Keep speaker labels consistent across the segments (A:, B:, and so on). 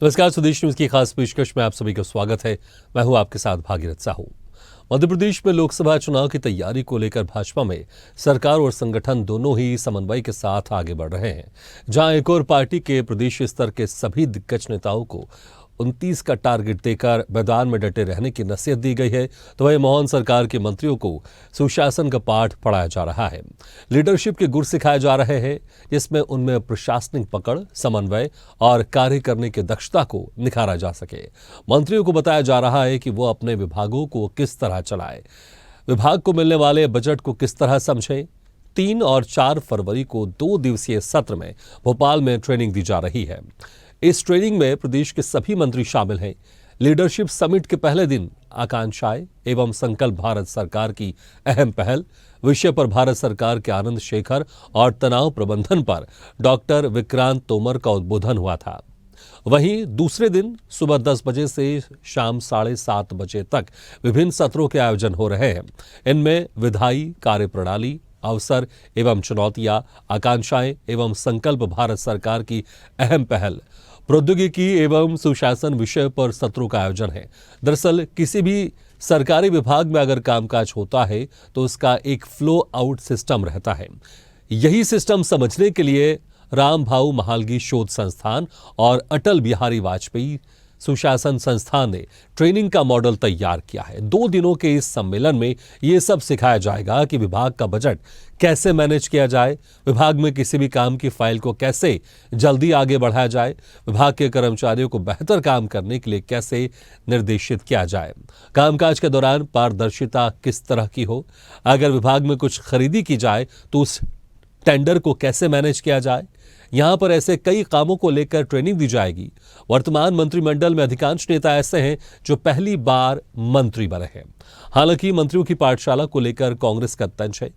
A: नमस्कार, स्वदेश न्यूज की खास पेशकश में आप सभी का स्वागत है। मैं हूं आपके साथ भागीरथ साहू। मध्य प्रदेश में लोकसभा चुनाव की तैयारी को लेकर भाजपा में सरकार और संगठन दोनों ही समन्वय के साथ आगे बढ़ रहे हैं। जहां एक और पार्टी के प्रदेश स्तर के सभी दिग्गज नेताओं को 29 का टारगेट देकर मैदान में डटे रहने की नसीहत दी गई है, तो वही मोहन सरकार के मंत्रियों को सुशासन का पाठ पढ़ाया जा रहा है। लीडरशिप के गुर सिखाए जा रहे हैं, जिसमें उनमें प्रशासनिक पकड़, समन्वय और कार्य करने की दक्षता को निखारा जा सके। मंत्रियों को बताया जा रहा है कि वो अपने विभागों को किस तरह चलाए, विभाग को मिलने वाले बजट को किस तरह समझें। 3 और 4 फरवरी को 2 दिवसीय सत्र में भोपाल में ट्रेनिंग दी जा रही है। इस ट्रेनिंग में प्रदेश के सभी मंत्री शामिल हैं। लीडरशिप समिट के पहले दिन आकांक्षाएं एवं संकल्प भारत सरकार की अहम पहल विषय पर भारत सरकार के आनंद शेखर और तनाव प्रबंधन पर डॉक्टर विक्रांत तोमर का उद्बोधन हुआ था। वहीं दूसरे दिन सुबह 10 बजे से शाम 7:30 बजे तक विभिन्न सत्रों के आयोजन हो रहे हैं। इनमें विधायी कार्यप्रणाली, अवसर एवं चुनौतियां, आकांक्षाएं एवं संकल्प भारत सरकार की अहम पहल, प्रौद्योगिकी एवं सुशासन विषय पर सत्रों का आयोजन है। दरअसल किसी भी सरकारी विभाग में अगर कामकाज होता है तो उसका एक फ्लो आउट सिस्टम रहता है। यही सिस्टम समझने के लिए राम भाऊ महालगी शोध संस्थान और अटल बिहारी वाजपेयी सुशासन संस्थान ने ट्रेनिंग का मॉडल तैयार किया है। 2 दिनों के इस सम्मेलन में यह सब सिखाया जाएगा कि विभाग का बजट कैसे मैनेज किया जाए, विभाग में किसी भी काम की फाइल को कैसे जल्दी आगे बढ़ाया जाए, विभाग के कर्मचारियों को बेहतर काम करने के लिए कैसे निर्देशित किया जाए, कामकाज के दौरान पारदर्शिता किस तरह की हो, अगर विभाग में कुछ खरीदी की जाए तो उस टेंडर को कैसे मैनेज किया जाए। यहां पर ऐसे कई कामों को लेकर ट्रेनिंग दी जाएगी। वर्तमान मंत्रिमंडल में अधिकांश नेता ऐसे हैं जो पहली बार मंत्री बने हैं। हालांकि मंत्रियों की पाठशाला को लेकर कांग्रेस का तंज है।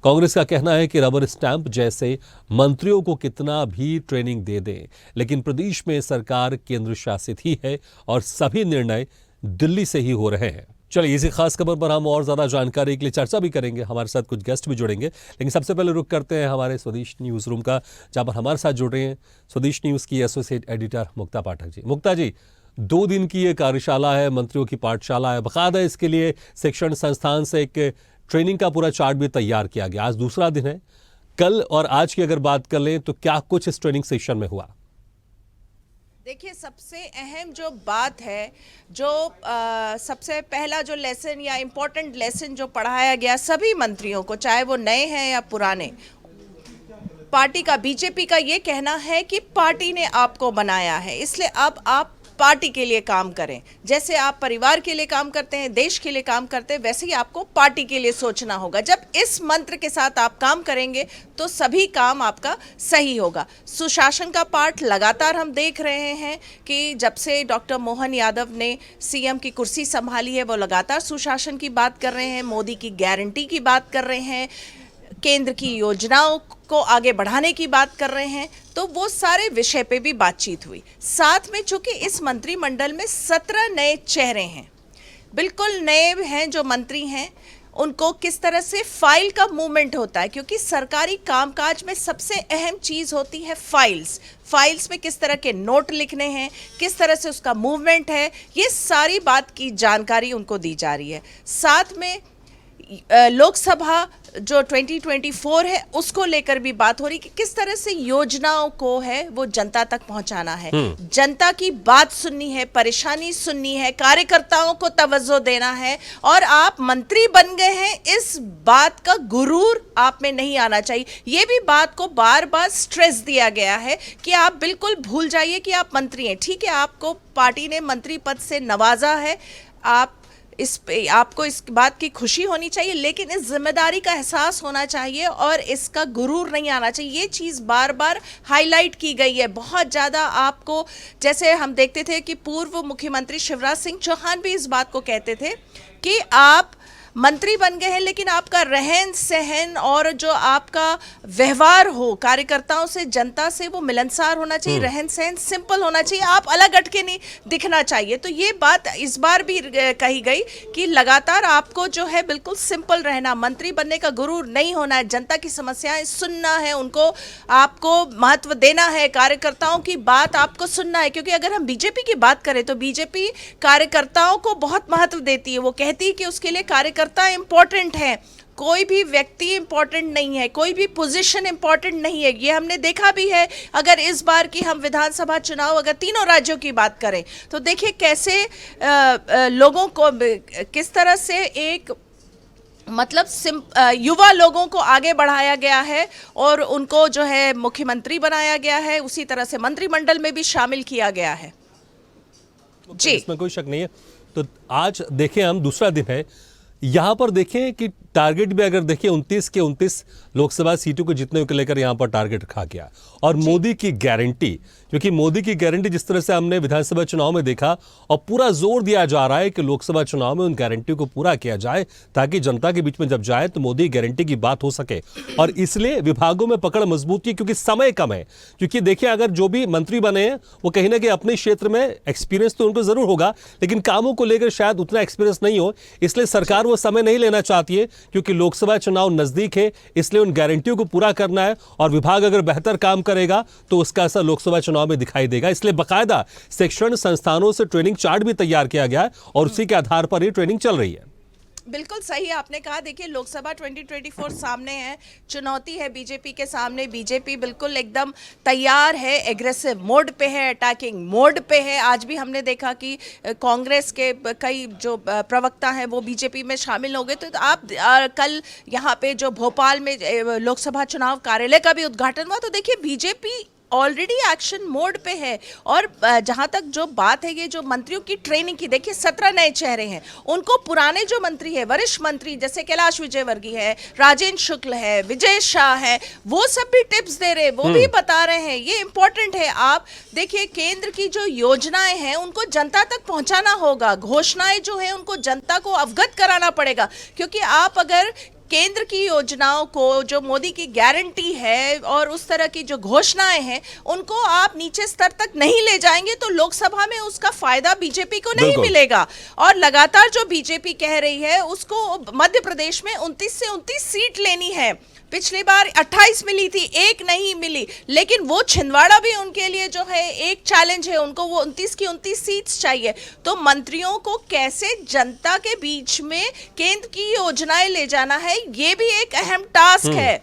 A: कांग्रेस का कहना है कि रबर स्टैंप जैसे मंत्रियों को कितना भी ट्रेनिंग दे दें, लेकिन प्रदेश में सरकार केंद्र शासित ही है और सभी निर्णय दिल्ली से ही हो रहे हैं। चलिए, इसी खास खबर पर हम और ज्यादा जानकारी के लिए चर्चा भी करेंगे। हमारे साथ कुछ गेस्ट भी जुड़ेंगे, लेकिन सबसे पहले रुक करते हैं हमारे स्वदेश न्यूज रूम का, जहां पर हमारे साथ जुड़ रहे हैं स्वदेश न्यूज की एसोसिएट एडिटर मुक्ता पाठक जी। मुक्ता जी, 2 दिन की ये कार्यशाला है, मंत्रियों की पाठशाला है। बकायदा इसके लिए शिक्षण संस्थान से एक ट्रेनिंग का पूरा चार्ट भी तैयार किया गया। आज दूसरा दिन है। कल और आज की अगर बात कर लें तो क्या कुछ इस ट्रेनिंग सेशन में हुआ?
B: देखिए, सबसे अहम जो बात है, जो सबसे पहला जो लेसन या इम्पोर्टेंट लेसन जो पढ़ाया गया सभी मंत्रियों को, चाहे वो नए हैं या पुराने, पार्टी का, बीजेपी का ये कहना है कि पार्टी ने आपको बनाया है, इसलिए अब आप पार्टी के लिए काम करें। जैसे आप परिवार के लिए काम करते हैं, देश के लिए काम करते हैं, वैसे ही आपको पार्टी के लिए सोचना होगा। जब इस मंत्र के साथ आप काम करेंगे तो सभी काम आपका सही होगा। सुशासन का पाठ लगातार हम देख रहे हैं कि जब से डॉक्टर मोहन यादव ने सीएम की कुर्सी संभाली है, वो लगातार सुशासन की बात कर रहे हैं, मोदी की गारंटी की बात कर रहे हैं, केंद्र की योजनाओं को आगे बढ़ाने की बात कर रहे हैं। तो वो सारे विषय पे भी बातचीत हुई। साथ में चूंकि इस मंत्रिमंडल में 17 नए चेहरे हैं, बिल्कुल नए हैं जो मंत्री हैं, उनको किस तरह से फाइल का मूवमेंट होता है, क्योंकि सरकारी कामकाज में सबसे अहम चीज़ होती है फाइल्स में किस तरह के नोट लिखने हैं, किस तरह से उसका मूवमेंट है, ये सारी बात की जानकारी उनको दी जा रही है। साथ में लोकसभा जो 2024 है उसको लेकर भी बात हो रही कि किस तरह से योजनाओं को है वो जनता तक पहुंचाना है, जनता की बात सुननी है, परेशानी सुननी है, कार्यकर्ताओं को तवज्जो देना है। और आप मंत्री बन गए हैं, इस बात का गुरूर आप में नहीं आना चाहिए। ये भी बात को बार बार स्ट्रेस दिया गया है कि आप बिल्कुल भूल जाइए कि आप मंत्री हैं। ठीक है, आपको पार्टी ने मंत्री पद से नवाजा है, आपको इस बात की खुशी होनी चाहिए, लेकिन इस जिम्मेदारी का एहसास होना चाहिए और इसका गुरूर नहीं आना चाहिए। ये चीज़ बार बार हाईलाइट की गई है बहुत ज़्यादा। आपको, जैसे हम देखते थे कि पूर्व मुख्यमंत्री शिवराज सिंह चौहान भी इस बात को कहते थे कि आप मंत्री बन गए हैं, लेकिन आपका रहन सहन और जो आपका व्यवहार हो कार्यकर्ताओं से, जनता से, वो मिलनसार होना चाहिए, रहन सहन सिंपल होना चाहिए, आप अलग हटके नहीं दिखना चाहिए। तो ये बात इस बार भी कही गई कि लगातार आपको जो है बिल्कुल सिंपल रहना, मंत्री बनने का गुरूर नहीं होना है, जनता की समस्याएं सुनना है, उनको आपको महत्व देना है, कार्यकर्ताओं की बात आपको सुनना है। क्योंकि अगर हम बीजेपी की बात करें तो बीजेपी कार्यकर्ताओं को बहुत महत्व देती है, वो कहती है कि उसके लिए कार्यकर्ता इंपॉर्टेंट है, कोई भी व्यक्ति इंपॉर्टेंट नहीं है, कोई भी पोजीशन इंपॉर्टेंट नहीं है। ये हमने देखा भी है। अगर इस बार की हम विधानसभा चुनाव अगर तीनों राज्यों की बात करें तो देखिए कैसे लोगों को किस तरह से एक मतलब युवा लोगों को आगे बढ़ाया गया है और उनको जो है मुख्यमंत्री बनाया गया है, उसी तरह से मंत्रिमंडल में भी शामिल किया गया है। जी,
A: इसमें कोई शक नहीं है। तो आज देखें, हम दूसरा दिन है, यहां पर देखें कि टारगेट भी अगर देखिए 29 के 29 लोकसभा सीटों को जीतने को लेकर यहां पर टारगेट रखा गया। और मोदी की गारंटी, क्योंकि मोदी की गारंटी जिस तरह से हमने विधानसभा चुनाव में देखा, और पूरा जोर दिया जा रहा है कि लोकसभा चुनाव में उन गारंटी को पूरा किया जाए ताकि जनता के बीच में जब जाए तो मोदी गारंटी की बात हो सके। और इसलिए विभागों में पकड़ मजबूत की, क्योंकि समय कम है। क्योंकि देखिए अगर जो भी मंत्री बने हैं वो कहीं ना कहीं अपने क्षेत्र में एक्सपीरियंस तो उनको जरूर होगा, लेकिन कामों को लेकर शायद उतना एक्सपीरियंस नहीं हो, इसलिए सरकार वो समय नहीं लेना चाहती है, क्योंकि लोकसभा चुनाव नजदीक है, इसलिए उन गारंटियों को पूरा करना है। और विभाग अगर बेहतर काम करेगा तो उसका असर लोकसभा चुनाव में दिखाई देगा। इसलिए बकायदा शिक्षण संस्थानों से ट्रेनिंग चार्ट भी तैयार किया गया है और उसी के आधार पर ये ट्रेनिंग चल रही है।
B: बिल्कुल सही आपने कहा। देखिए लोकसभा 2024 सामने है, चुनौती है बीजेपी के सामने। बीजेपी बिल्कुल एकदम तैयार है, एग्रेसिव मोड पे है, अटैकिंग मोड पे है। आज भी हमने देखा कि कांग्रेस के कई जो प्रवक्ता हैं वो बीजेपी में शामिल हो गए। तो आप कल यहाँ पे जो भोपाल में लोकसभा चुनाव कार्यालय का भी उद्घाटन हुआ, तो देखिए बीजेपी ऑलरेडी एक्शन मोड पे है। और जहां तक जो बात है, ये जो मंत्रियों की ट्रेनिंग की, देखिए 17 नए चेहरे हैं, उनको पुराने जो मंत्री है, वरिष्ठ मंत्री जैसे कैलाश विजयवर्गीय है, राजेंद्र शुक्ल है, विजय शाह है, वो सब भी टिप्स दे रहे, वो भी बता रहे हैं। ये इंपॉर्टेंट है। आप देखिए केंद्र की जो योजनाएं हैं उनको जनता तक पहुंचाना होगा, घोषणाएं जो है उनको जनता को अवगत कराना पड़ेगा। क्योंकि आप अगर केंद्र की योजनाओं को, जो मोदी की गारंटी है और उस तरह की जो घोषणाएं हैं, उनको आप नीचे स्तर तक नहीं ले जाएंगे तो लोकसभा में उसका फायदा बीजेपी को नहीं मिलेगा। और लगातार जो बीजेपी कह रही है उसको मध्य प्रदेश में 29 से 29 सीट लेनी है। पिछली बार 28 मिली थी, एक नहीं मिली, लेकिन वो छिंदवाड़ा भी उनके लिए जो है एक चैलेंज है, उनको वो 29 की 29 सीट्स चाहिए। तो मंत्रियों को कैसे जनता के बीच में केंद्र की योजनाएं ले जाना है, ये भी एक अहम टास्क है।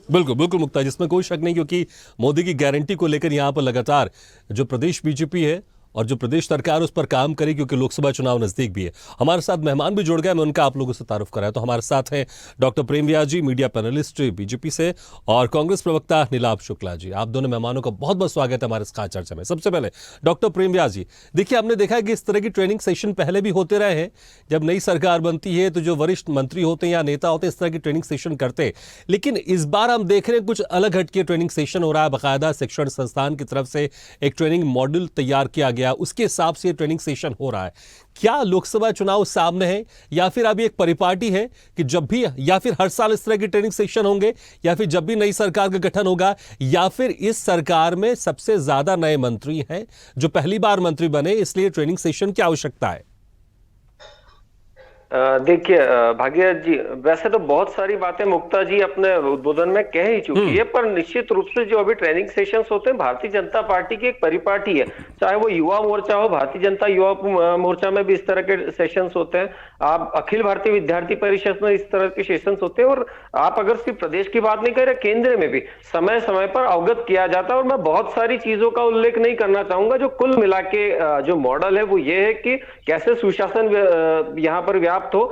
A: बिल्कुल बिल्कुल मुक्ता, जिसमें कोई शक नहीं, क्योंकि मोदी की गारंटी को लेकर यहां पर लगातार जो प्रदेश बीजेपी है और जो प्रदेश सरकार उस पर काम करे, क्योंकि लोकसभा चुनाव नजदीक भी है। हमारे साथ मेहमान भी जुड़ गए, मैं उनका आप लोगों से तारुफ कराया। तो हमारे साथ हैं डॉक्टर प्रेम व्यास जी, मीडिया पैनलिस्ट बीजेपी से, और कांग्रेस प्रवक्ता नीलाभ शुक्ला जी। आप दोनों मेहमानों का बहुत बहुत स्वागत है हमारे इस खास चर्चा में। सबसे पहले डॉक्टर प्रेम व्यास जी, देखिए हमने देखा कि इस तरह की ट्रेनिंग सेशन पहले भी होते रहे हैं। जब नई सरकार बनती है तो जो वरिष्ठ मंत्री होते हैं या नेता होते हैं इस तरह की ट्रेनिंग सेशन करते हैं, लेकिन इस बार हम देख रहे हैं कुछ अलग हटके ट्रेनिंग सेशन हो रहा है। बाकायदा शिक्षण संस्थान की तरफ से एक ट्रेनिंग मॉडल तैयार किया गया, उसके हिसाब से ट्रेनिंग सेशन हो रहा है। क्या लोकसभा चुनाव सामने है, या फिर अभी एक परिपाटी है कि जब भी, या फिर हर साल इस तरह के ट्रेनिंग सेशन होंगे, या फिर जब भी नई सरकार का गठन होगा, या फिर इस सरकार में सबसे ज्यादा नए मंत्री हैं जो पहली बार मंत्री बने, इसलिए ट्रेनिंग सेशन की आवश्यकता है?
C: देखिए भागीरथ जी, वैसे तो बहुत सारी बातें मुक्ता जी अपने उद्बोधन में कह ही चुकी है, पर निश्चित रूप से जो अभी ट्रेनिंग सेशंस होते हैं भारतीय जनता पार्टी की एक परिपाटी है। चाहे वो युवा मोर्चा हो, भारतीय जनता युवा मोर्चा में भी इस तरह के सेशंस होते हैं, आप अखिल भारतीय विद्यार्थी परिषद में इस तरह के सेशंस होते हैं। और आप अगर सिर्फ प्रदेश की बात नहीं कर रहे, केंद्र में भी समय समय पर अवगत किया जाता है। और मैं बहुत सारी चीजों का उल्लेख नहीं करना चाहूंगा। जो कुल मिला के जो मॉडल है वो ये है कि कैसे सुशासन यहाँ पर व्याप्त हो,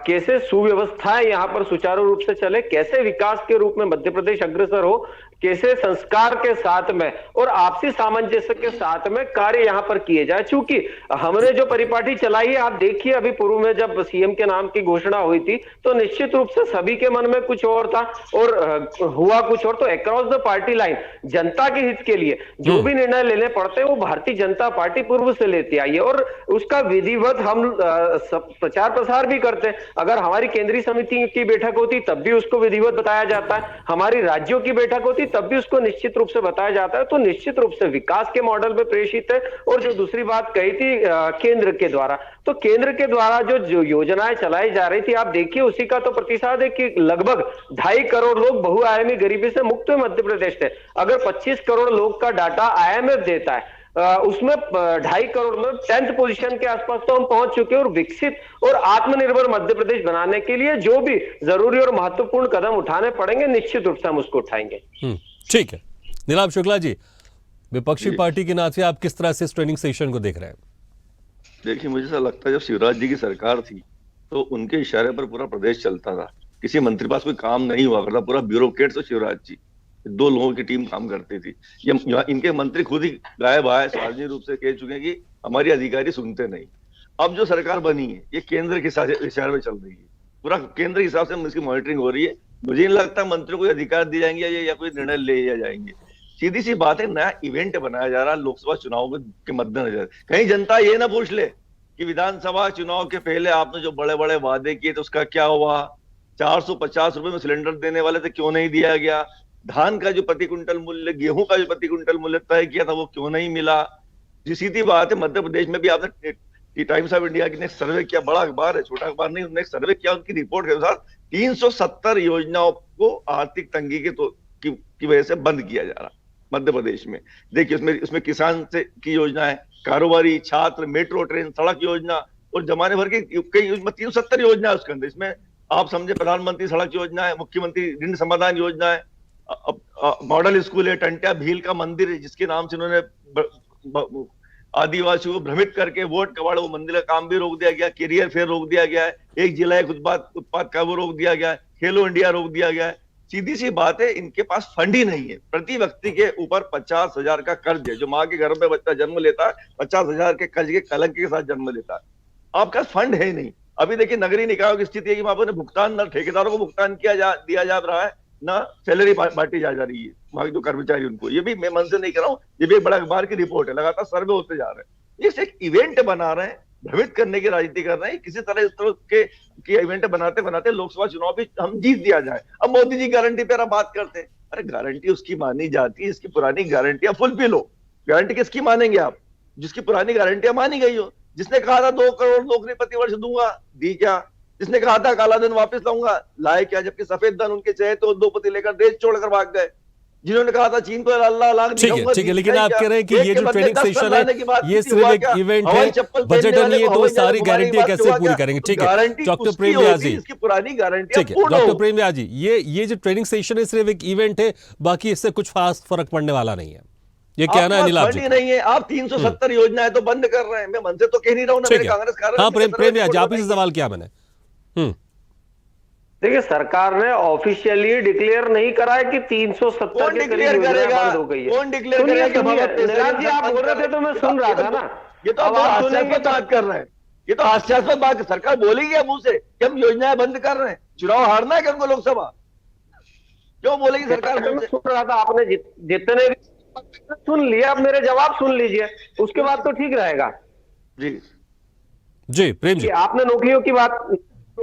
C: कैसे सुव्यवस्थाएं यहाँ पर सुचारू रूप से चले, कैसे विकास के रूप में मध्य प्रदेश अग्रसर हो, कैसे संस्कार के साथ में और आपसी सामंजस्य के साथ में कार्य यहाँ पर किए जाए। चूंकि हमने जो परिपाटी चलाई है, आप देखिए अभी पूर्व में जब सीएम के नाम की घोषणा हुई थी तो निश्चित रूप से सभी के मन में कुछ और था और हुआ कुछ और। तो अक्रॉस द पार्टी लाइन जनता के हित के लिए जो भी निर्णय लेने पड़ते हैं वो भारतीय जनता पार्टी पूर्व से लेती आई है और उसका विधिवत हम प्रचार प्रसार भी करते हैं। अगर हमारी केंद्रीय समिति की बैठक होती तब भी उसको विधिवत बताया जाता है, हमारी राज्यों की बैठक होती तब भी उसको निश्चित रूप से बताया जाता है। तो निश्चित रूप से विकास के मॉडल पे प्रेषित है। और जो दूसरी बात कही थी केंद्र के द्वारा, तो केंद्र के द्वारा जो योजनाएं चलाई जा रही थी, आप देखिए उसी का तो प्रतिशत है कि लगभग 2.5 करोड़ लोग बहुआयामी गरीबी से मुक्त हुए मध्य प्रदेश से। अगर 25 करोड़ लोग का डाटा IMF देता है, उसमें 2.5 करोड़ में 10th पोजीशन के आसपास तो हम पहुंच चुके हैं। और विकसित और आत्मनिर्भर मध्य प्रदेश बनाने के लिए जो भी जरूरी और महत्वपूर्ण कदम उठाने पड़ेंगे निश्चित रूप से हम उसको उठाएंगे।
A: ठीक है। नीलाभ शुक्ला जी, विपक्षी पार्टी के नाते आप किस तरह से इस ट्रेनिंग सेशन को देख रहे हैं?
D: देखिए, मुझे ऐसा लगता है जब शिवराज जी की सरकार थी तो उनके इशारे पर पूरा प्रदेश चलता था। किसी मंत्री पास कोई काम नहीं हुआ करता, पूरा ब्यूरोक्रेट तो शिवराज जी, 2 लोगों की टीम काम करती थी। ये इनके मंत्री खुद ही गायब आए, सार्वजनिक रूप से कह चुके हैं कि हमारी अधिकारी सुनते नहीं। अब जो सरकार बनी है ये केंद्र के इशारे में चल रही है, पूरा केंद्र के हिसाब से इसकी मॉनिटरिंग हो रही है। मुझे नहीं लगता मंत्रियों को अधिकार दिए जाएंगे या कोई निर्णय ले जाएंगे। सीधी सी बात है, नया इवेंट बनाया जा रहा है लोकसभा चुनाव के मद्देनजर। कहीं जनता ये ना पूछ ले कि विधानसभा चुनाव के पहले आपने जो बड़े बड़े वादे किए थे उसका क्या हुआ, 450 रुपए में सिलेंडर देने वाले थे क्यों नहीं दिया गया, धान का जो प्रति क्विंटल मूल्य, गेहूं का जो प्रति क्विंटल मूल्य तय किया था वो क्यों नहीं मिला। जी सीधी बात है, मध्य प्रदेश में भी आपने टाइम्स ऑफ इंडिया ने सर्वे किया, बड़ा अखबार है छोटा अखबार नहीं, उन्होंने सर्वे किया, उनकी रिपोर्ट के अनुसार 370 योजनाओं को आर्थिक तंगी की वजह से बंद किया जा रहा मध्य प्रदेश में। देखिए उसमें किसान से की योजना है, कारोबारी, छात्र, मेट्रो ट्रेन, सड़क योजना और जमाने भर की कई 370 योजना है उसके अंदर। इसमें आप समझे प्रधानमंत्री सड़क योजना है, मुख्यमंत्री ऋण समाधान योजना है, मॉडल स्कूल है, टंटिया भील का मंदिर है जिसके नाम से उन्होंने आदिवासियों को भ्रमित करके वोट कबाड़, वो मंदिर का काम भी रोक दिया गया, कैरियर फेयर रोक दिया गया है, एक जिला एक उत्पाद का वो रोक दिया गया है, खेलो इंडिया रोक दिया गया है। सीधी सी बात है, इनके पास फंड ही नहीं है। प्रति व्यक्ति के ऊपर 50,000 का कर्ज है। जो माँ के घर में बच्चा जन्म लेता है 50,000 के कर्ज के कलंक के साथ जन्म लेता है। आपका फंड है ही नहीं। अभी देखिए नगरीय निकायों की स्थिति है कि वहां पर भुगतान न ठेकेदारों को भुगतान दिया जा रहा है, ना सैलरी बांटी जा रही है वहां के जो कर्मचारी उनको। ये भी मैं मन से नहीं कर रहा हूँ, ये भी एक बड़ा अखबार की रिपोर्ट है, लगातार सर्वे होते जा रहे हैं। ये एक इवेंट बना रहे हैं, भ्रमित करने की राजनीति कर रहे हैं। किसी तरह इस तरह के इवेंट बनाते बनाते लोकसभा चुनाव भी हम जीत दिया जाए। अब मोदी जी गारंटी पे बात करते हैं, अरे गारंटी उसकी मानी जाती है, इसकी पुरानी गारंटियां फुलफिल हो। गारंटी किसकी मानेंगे आप? जिसकी पुरानी गारंटियां मानी गई हो। जिसने कहा था 2 करोड़ नौकरी प्रतिवर्ष दूंगा, दी क्या? जिसने कहा था काला धन वापस लाऊंगा, लाए क्या? जबकि सफेद धन उनके चाहे तो उद्योगपति लेकर देश छोड़कर भाग गए। जिन्होंने कहा था चीन को लाख
A: ठीक है, लेकिन आप कह रहे हैं कि ये जो ट्रेनिंग सेशन है ये सिर्फ एक इवेंट है, बजट और ये तो सारी गारंटी कैसे पूरी करेंगे? ठीक है डॉक्टर प्रेम व्यास जी,
D: इसकी पुरानी गारंटी।
A: ठीक है डॉक्टर प्रेम व्यास जी, ये जो ट्रेनिंग सेशन है सिर्फ एक इवेंट है, बाकी इससे कुछ खास फर्क पड़ने वाला नहीं है, ये कहना है नीलाभ जी?
D: नहीं है, आप 370 योजनाएं तो बंद कर रहे हैं। मैं मन से तो कह नहीं रहा हूं ना, कांग्रेस।
A: हाँ प्रेम व्यास जी, आप ही से सवाल किया मैंने।
C: देखिए सरकार ने ऑफिशियली डिक्लेयर नहीं करा है कि 370 के करीब बंद हो गई है।
D: कौन डिक्लेयर करेगा?
C: नीलाभ जी आप बोल रहे थे तो मैं सुन रहा था ना।
D: ये तो आप हास्यास्पद बात कर रहे हैं, ये तो हास्यास्पद बात। सरकार बोलेगी मुंह से कि हम योजनाएं बंद कर रहे हैं, चुनाव हारना है कि हमको लोकसभा? क्यों बोलेगी सरकार?
C: मैं सुन रहा था, आपने जितने भी सुन लिया, अब मेरे जवाब सुन लीजिए, उसके बाद तो ठीक रहेगा।
A: जी प्रेम जी,
C: आपने नौकरियों की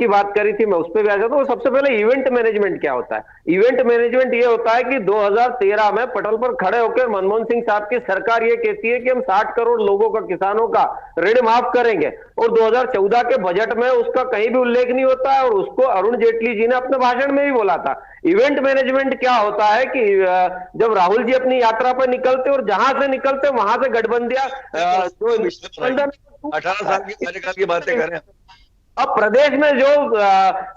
C: बात करी थी, मैं उस पर भी आ जाता हूँ। सबसे पहले इवेंट मैनेजमेंट क्या होता है? इवेंट मैनेजमेंट ये होता है कि 2013 में पटल पर खड़े होकर मनमोहन सिंह साहब की सरकार ये कहती है कि हम 60 करोड़ लोगों का, किसानों का ऋण माफ करेंगे, और 2014 के बजट में उसका कहीं भी उल्लेख नहीं होता है, और उसको अरुण जेटली जी ने अपने भाषण में भी बोला था। इवेंट मैनेजमेंट क्या होता है कि जब राहुल जी अपनी यात्रा पर निकलते और जहां से निकलते वहां से गठबंधियां
D: 18 साल की कार्यकाल की बातें कर रहे हैं।
C: अब प्रदेश में जो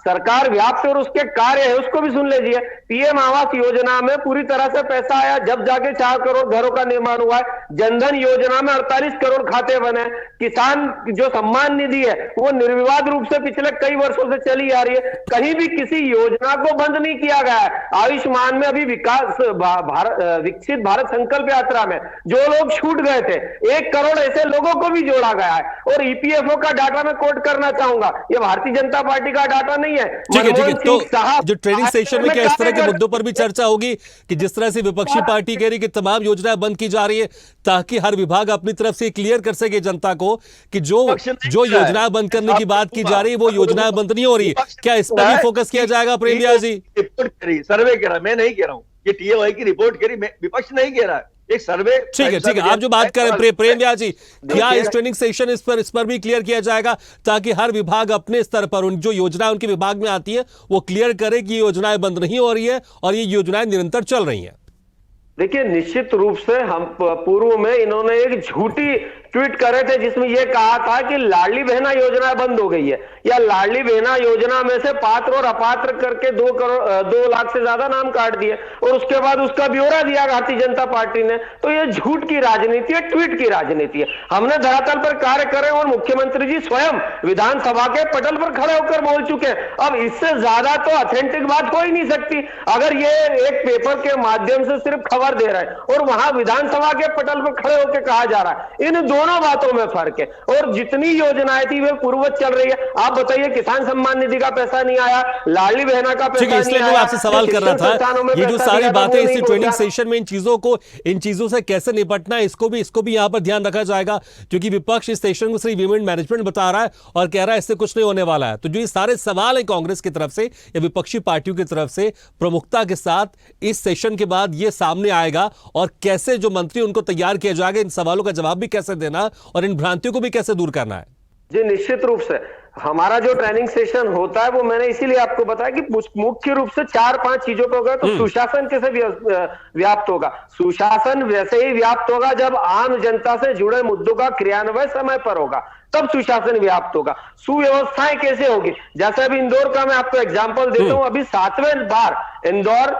C: सरकार व्याप्त है और उसके कार्य है उसको भी सुन लीजिए। पीएम आवास योजना में पूरी तरह से पैसा आया, जब जाके 4 करोड़ घरों का निर्माण हुआ है। जनधन योजना में 48 करोड़ खाते बने। किसान जो सम्मान निधि है वो निर्विवाद रूप से पिछले कई वर्षों से चली आ रही है, कहीं भी किसी योजना को बंद नहीं किया गया है। आयुष्मान में अभी विकसित भारत संकल्प यात्रा में जो लोग छूट गए थे, 1 करोड़ ऐसे लोगों को भी जोड़ा गया है। और ईपीएफओ का डाटा मैं कोट करना चाहूंगा, ये भारतीय जनता पार्टी का डाटा नहीं है।
A: ठीक है,
C: मनमोहन
A: तो
C: सिंह साहब
A: जो ट्रेनिंग सेशन में क्या इस तरह के मुद्दों पर भी चर्चा होगी कि जिस तरह से विपक्षी पार्टी कह रही कि तमाम योजनाएं बंद की जा रही है ताकि हर विभाग अपनी तरफ से क्लियर कर सके जनता को कि जो योजनाएं बंद करने की बात की जा रही है वो योजनाएं बंद नहीं हो रही है। क्या इस पर भी फोकस किया जाएगा प्रेम व्यास जी?
D: रिपोर्ट करी, सर्वे करा, मैं नहीं कह रहा हूँ, ये टीएवाई की रिपोर्ट करी, विपक्ष नहीं कह रहा है, एक सर्वे।
A: ठीक है, आप जो बात कर रहे हैं प्रेम व्यास जी, क्या इस ट्रेनिंग सेशन इस पर भी क्लियर किया जाएगा ताकि हर विभाग अपने स्तर पर उन जो योजनाएं उनके विभाग में आती है वो क्लियर करे कि योजनाएं बंद नहीं हो रही है और ये योजनाएं निरंतर चल रही हैं?
C: देखिए, निश्चित रूप से हम पूर्व में इन्होंने एक झूठी ट्वीट करे थे जिसमें यह कहा था कि लाडली बहना योजना बंद हो गई है, या लाडली बहना योजना में से पात्र और अपात्र करके 2 लाख से ज्यादा नाम काट दिए और उसके बाद उसका ब्यौरा दिया भारतीय जनता पार्टी ने। तो यह झूठ की राजनीति है, ट्वीट की राजनीति है। हमने धरातल पर कार्य करे और मुख्यमंत्री जी स्वयं विधानसभा के पटल पर खड़े होकर बोल चुके हैं। अब इससे ज्यादा तो ऑथेंटिक बात हो ही नहीं सकती। अगर ये एक पेपर के माध्यम से सिर्फ खबर दे रहा है और वहां विधानसभा के पटल पर खड़े होकर कहा जा रहा है, इन दोनों बातों में फर्क है। और जितनी योजनाएं थी वे पूर्ववत चल रही है। आप बताइए, किसान सम्मान निधि का पैसा नहीं आया, लाडली बहना का पैसा नहीं आया।
A: मैं आपसे सवाल कर रहा था, ये जो सारी बातें इस ट्रेनिंग सेशन में इन चीजों से कैसे निपटना है इसको भी यहां पर ध्यान रखा जाएगा, क्योंकि विपक्ष इस सेशन को सिर्फ इवेंट मैनेजमेंट बता रहा है और कह रहा है इससे कुछ नहीं होने वाला है। तो जो ये सारे सवाल है कांग्रेस की तरफ से या विपक्षी पार्टियों की तरफ से प्रमुखता के साथ इस सेशन के बाद ये सामने आएगा और कैसे जो मंत्री उनको तैयार किया जाएगा, इन सवालों का जवाब भी कैसे देना और इन भ्रांतियों को भी कैसे दूर करना है।
C: जी, निश्चित रूप से हमारा जो ट्रेनिंग सेशन होता है वो मैंने इसीलिए आपको बताया कि मुख्य रूप से 4-5 चीजों पे होगा। तो सुशासन कैसे व्याप्त होगा? सुशासन वैसे ही व्याप्त होगा जब आम जनता से जुड़े मुद्दों का क्रियान्वयन समय पर होगा, तब सुशासन व्याप्त होगा। सुव्यवस्थाएं कैसे होगी? जैसे अभी इंदौर का मैं आपको एग्जांपल देता हूं। अभी 7वें बार इंदौर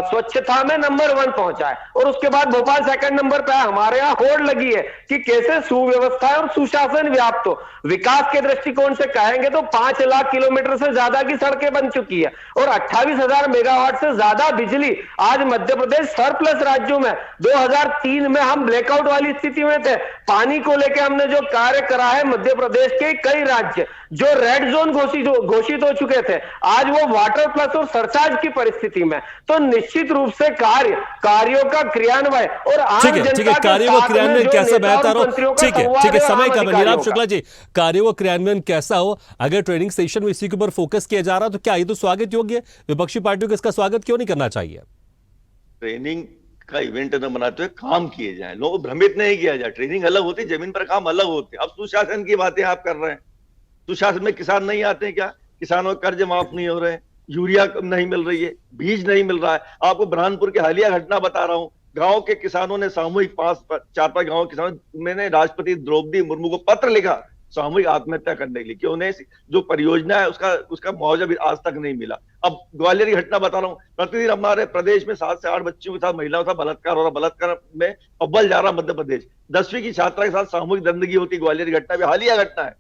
C: स्वच्छता में नंबर 1 पहुंचा है और उसके बाद भोपाल 2nd नंबर पे है। हमारे यहाँ होड़ लगी है कि कैसे सुव्यवस्था और सुशासन व्याप्त हो। विकास के दृष्टिकोण से कहेंगे तो 5 लाख किलोमीटर से ज्यादा की सड़कें बन चुकी है और 28,000 मेगावाट से ज्यादा बिजली आज मध्य प्रदेश सरप्लस राज्यों में। 2003 में हम ब्लैकआउट वाली स्थिति में थे। पानी को लेकर हमने जो कार्य करा है, मध्य प्रदेश के कई राज्य जो रेड जोन घोषित हो चुके थे, आज वो वाटर प्लस और सरचार्ज की परिस्थिति में। तो निश्चित रूप से कार्यों का क्रियान्वयन और आम जनता
A: कार्यों का क्रियान्वयन कैसा बेहतर हो। ठीक है, समय का नीलाभ शुक्ला जी, कार्यों का क्रियान्वयन कैसा हो, अगर ट्रेनिंग सेशन में इसी के ऊपर फोकस किया जा रहा तो क्या ये तो स्वागत योग्य है? विपक्षी पार्टियों को इसका स्वागत क्यों नहीं करना चाहिए?
D: ट्रेनिंग का इवेंट न बनाते हुए काम किए जाए, लोगों को भ्रमित नहीं किया जाए। ट्रेनिंग अलग होती, जमीन पर काम अलग होते। अब सुशासन की बातें आप कर रहे हैं, सुशासन में किसान नहीं आते हैं क्या? किसानों के कर्ज माफ नहीं हो रहे, यूरिया नहीं मिल रही है, बीज नहीं मिल रहा है। आपको बुरहानपुर की हालिया घटना बता रहा हूं, गांव के किसानों ने सामूहिक 4-5 गांव के किसानों मैंने राष्ट्रपति द्रौपदी मुर्मू को पत्र लिखा सामूहिक आत्महत्या करने के लिए कि उन्हें जो परियोजना है उसका मुआवजा भी आज तक नहीं मिला। अब ग्वालियर की घटना बता रहा हूँ, प्रतिदिन हमारे प्रदेश में 7 से 8 बच्चियों के साथ महिलाओं का बलात्कार हो रहा। बलात्कार में अव्वल जा रहा मध्य प्रदेश। 10वीं की छात्रा के साथ सामूहिक दंडगी होती, ग्वालियर की घटना भी हालिया घटना है।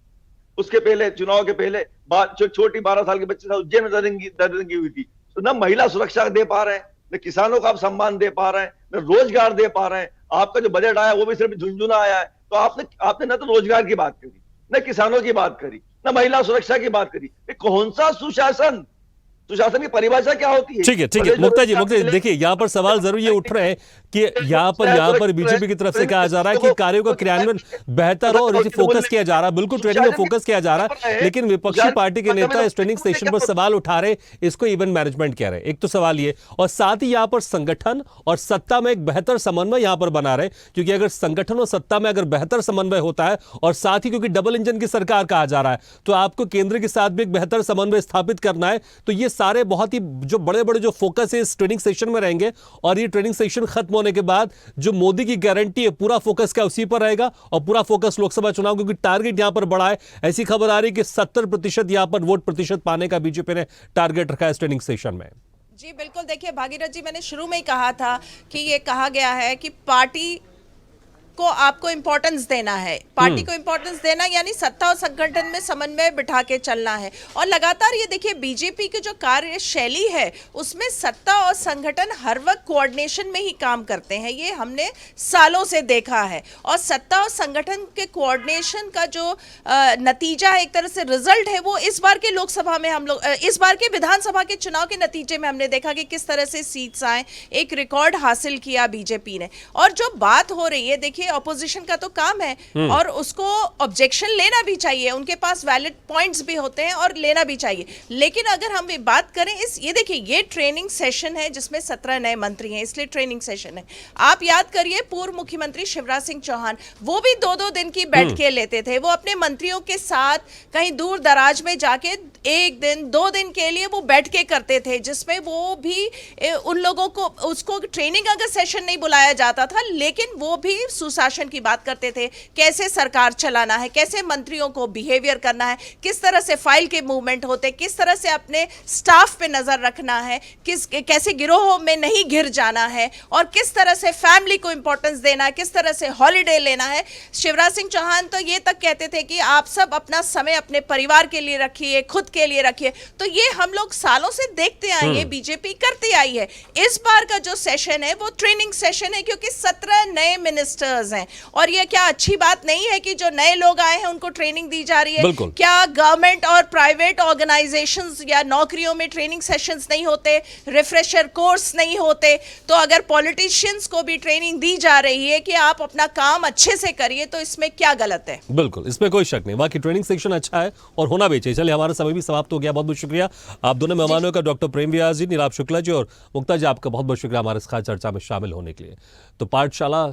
D: उसके पहले चुनाव के पहले छोटी 12 साल के बच्चे साथ उज्जैन में दंडगी हुई थी। तो न महिला सुरक्षा दे पा रहे हैं, न किसानों को आप सम्मान दे पा रहे हैं, न रोजगार दे पा रहे हैं। आपका जो बजट आया वो भी सिर्फ झुंझुना आया है। तो आपने न तो रोजगार की बात करी, न किसानों की बात करी, न महिला सुरक्षा की बात करी। कौन सा सुशासन की परिभाषा क्या होती है?
A: ठीक है मुक्ता जी, देखिए यहाँ पर सवाल जरूर ये उठ रहे हैं कि यहाँ पर बीजेपी की तरफ से कहा जा रहा है कि कार्यों का क्रियान्वयन बेहतर हो और इसे फोकस किया जा रहा है। बिल्कुल ट्रेनिंग में फोकस किया जा रहा है, लेकिन विपक्षी पार्टी के नेता इस ट्रेनिंग सेशन पर सवाल उठा रहे, इसको इवेंट मैनेजमेंट कह रहे हैं। एक तो सवाल ये, और साथ ही यहाँ पर संगठन और सत्ता में एक बेहतर समन्वय यहाँ पर बना रहे, क्योंकि अगर संगठन और सत्ता में अगर बेहतर समन्वय होता है और साथ ही क्योंकि डबल इंजन की सरकार कहा जा रहा है तो आपको केंद्र के साथ भी एक बेहतर समन्वय स्थापित करना है। तो ये सारे बहुत ही जो बड़े बड़े जो फोकस है इस ट्रेनिंग सेशन में रहेंगे, और ये ट्रेनिंग सेशन खत्म होने के बाद जो मोदी की गारंटी है पूरा फोकस क्या उसी पर रहेगा, और पूरा फोकस लोकसभा चुनाव, क्योंकि टारगेट यहां पर बढ़ा है। ऐसी खबर आ रही है कि 70% यहां पर वोट प्रतिशत पाने का बीजेपी ने टारगेट रखा है इस ट्रेनिंग सेशन में।
B: जी बिल्कुल, देखिए भागीरथ जी, मैंने शुरू में ही कहा था कि ये कहा गया है कि पार्टी को आपको इंपॉर्टेंस देना है, पार्टी को इंपॉर्टेंस देना यानी सत्ता और संगठन में समन्वय बिठा के चलना है। और लगातार ये देखिए बीजेपी की जो कार्यशैली है उसमें सत्ता और संगठन हर वक्त कोऑर्डिनेशन में ही काम करते हैं, ये हमने सालों से देखा है। और सत्ता और संगठन के कोऑर्डिनेशन का जो नतीजा है, एक तरह से रिजल्ट है, वो इस बार के लोकसभा में हम लोग इस बार के विधानसभा के चुनाव के नतीजे में हमने देखा कि किस तरह से सीट्स आए, एक रिकॉर्ड हासिल किया बीजेपी ने। और जो बात हो रही है, देखिए ऑपोजिशन का तो काम है और उसको ऑब्जेक्शन लेना भी चाहिए, उनके पास वैलिड पॉइंट्स भी होते हैं और लेना भी चाहिए। लेकिन अगर हम बात करें ये देखिए ये ट्रेनिंग सेशन है जिसमें 17 नए मंत्री हैं, इसलिए ट्रेनिंग सेशन है। आप याद करिए पूर्व मुख्यमंत्री शिवराज सिंह चौहान, वो भी 2-2 दिन की बैठकें लेते थे, वो अपने मंत्रियों के साथ कहीं दूर दराज में जाके 1 दिन 2 दिन के लिए वो बैठकें करते थे, जिसमें वो भी उन लोगों को, उसको ट्रेनिंग अगर सेशन नहीं बुलाया जाता था, लेकिन वो भी सुशासन की बात करते थे, कैसे सरकार चलाना है, कैसे मंत्रियों को बिहेवियर करना है, किस तरह से फाइल के मूवमेंट होते, किस तरह से अपने स्टाफ पे नजर रखना है, कैसे गिरोहों में नहीं घिर जाना है, और किस तरह से फैमिली को इंपॉर्टेंस देना है, किस तरह से हॉलिडे लेना है। शिवराज सिंह चौहान तो ये तक कहते थे कि आप सब अपना समय अपने परिवार के लिए रखिए, खुद के लिए रखिए। तो ये हम लोग सालों से देखते आए हैं, बीजेपी करती आई है। इस बार का जो सेशन है वो ट्रेनिंग सेशन है, क्योंकि 17 नए मिनिस्टर्स हैं। और ये क्या अच्छी बात नहीं है कि जो नए लोग आए हैं उनको ट्रेनिंग दी जा रही है? क्या गवर्नमेंट और प्राइवेट ऑर्गेनाइजेशंस या नौकरियों में ट्रेनिंग सेशंस नहीं होते, रिफ्रेशर कोर्स नहीं होते? तो अगर पॉलिटिशियंस को भी ट्रेनिंग दी जा रही है कि आप अपना काम अच्छे से करिए, तो इसमें क्या गलत है?
A: बिल्कुल, इसमें कोई शक नहीं। बाकी ट्रेनिंग सेक्शन अच्छा है और होना भी चाहिए। चलिए, हमारा समय भी समाप्त हो गया। बहुत बहुत शुक्रिया आप दोनों मेहमानों का, डॉक्टर प्रेम व्यास जी, नीलाभ शुक्ला जी और मुक्ता जी, आपका बहुत बहुत शुक्रिया हमारे इस खास चर्चा में शामिल होने के लिए। तो पाठशाला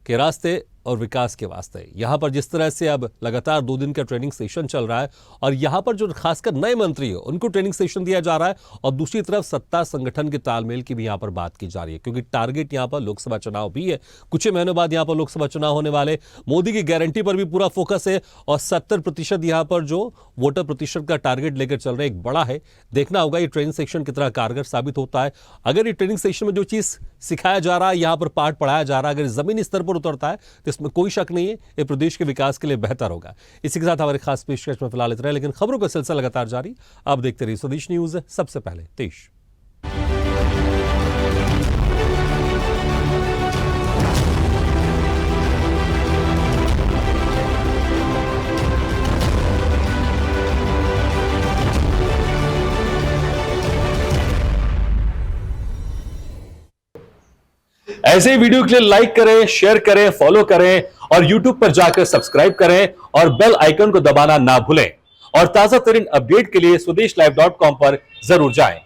A: के रास्ते और विकास के वास्ते यहाँ पर जिस तरह से अब लगातार 2 दिन का ट्रेनिंग सेशन चल रहा है, और यहाँ पर जो खासकर नए मंत्री है उनको ट्रेनिंग सेशन दिया जा रहा है, और दूसरी तरफ सत्ता संगठन के तालमेल की भी यहाँ पर बात की जा रही है, क्योंकि टारगेट यहाँ पर लोकसभा चुनाव भी है। कुछ ही महीनों बाद यहाँ पर लोकसभा चुनाव होने वाले, मोदी की गारंटी पर भी पूरा फोकस है, और 70% यहाँ पर जो वोटर प्रतिशत का टारगेट लेकर चल रहे एक बड़ा है। देखना होगा ये ट्रेनिंग सेशन कितना कारगर साबित होता है। अगर ये ट्रेनिंग सेशन में जो चीज सिखाया जा रहा है, यहाँ पर पाठ पढ़ाया जा रहा है, अगर जमीनी स्तर पर उतरता है तो इसमें कोई शक नहीं है ये प्रदेश के विकास के लिए बेहतर होगा। इसी के साथ हमारे खास पेशकश में फिलहाल इतना है, लेकिन खबरों का सिलसिला लगातार जारी। आप देखते रहिए स्वदेश न्यूज, सबसे पहले देश। ऐसे ही वीडियो के लिए लाइक करें, शेयर करें, फॉलो करें और YouTube पर जाकर सब्सक्राइब करें और बेल आइकन को दबाना ना भूलें। और ताजा तरीन अपडेट के लिए स्वदेशलाइव.com पर जरूर जाएं।